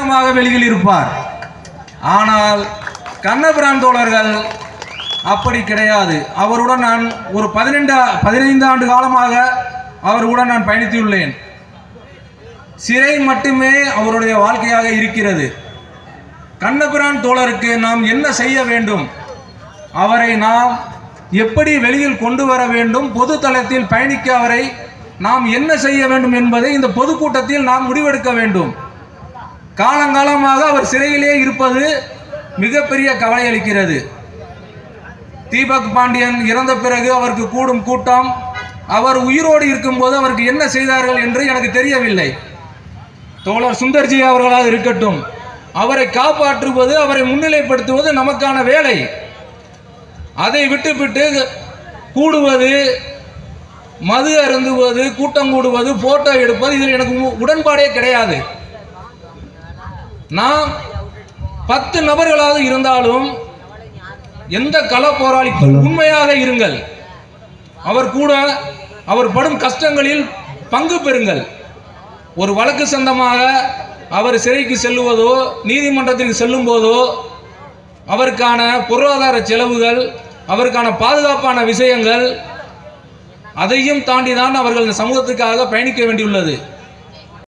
பகிரங்கமாக வெளியில் இருப்பார். ஆனால் கண்ணபிரான் தோழர்கள் அப்படி கிடையாது. அவருடன் நான் ஒரு 15 ஆண்டு காலமாக அவருடன் நான் பயணித்துள்ளேன். சிறை மட்டுமே அவருடைய வாழ்க்கையாக இருக்கிறது. கண்ணபிரான் தோழருக்கு நாம் என்ன செய்ய வேண்டும், அவரை நாம் எப்படி வெளியில் கொண்டு வர வேண்டும், பொது தளத்தில் பயணிக்க அவரை நாம் என்ன செய்ய வேண்டும் என்பதை இந்த பொதுக்கூட்டத்தில் நாம் முடிவெடுக்க வேண்டும். காலங்காலமாக அவர் சிறையிலே இருப்பது மிகப்பெரிய கவலை அளிக்கிறது. தீபக் பாண்டியன் இறந்த பிறகு அவருக்கு கூடும் கூட்டம், அவர் உயிரோடு இருக்கும்போது அவருக்கு என்ன செய்தார்கள் என்று எனக்கு தெரியவில்லை. தோழர் சுந்தர்ஜி அவர்களாக இருக்கட்டும், அவரை காப்பாற்றுவது, அவரை முன்னிலைப்படுத்துவது நமக்கான வேலை. அதை விட்டுவிட்டு கூடுவது, மது அருந்துவது, கூட்டம் கூடுவது, போட்டோ எடுப்பது, இதில் எனக்கு உடன்பாடே கிடையாது. நாம் 10 நபர்களாக இருந்தாலும் எந்த கள போராளிக்கும் உண்மையாக இருங்கள். அவர் படும் கஷ்டங்களில் பங்கு பெறுங்கள். ஒரு வழக்கு சொந்தமாக அவர் சிறைக்கு செல்லுவதோ நீதிமன்றத்திற்கு செல்லும் போதோ அவருக்கான பொருளாதார செலவுகள், அவருக்கான பாதுகாப்பான விஷயங்கள், அதையும் தாண்டிதான் அவர்கள் இந்த சமூகத்துக்காக பயணிக்க வேண்டியுள்ளது.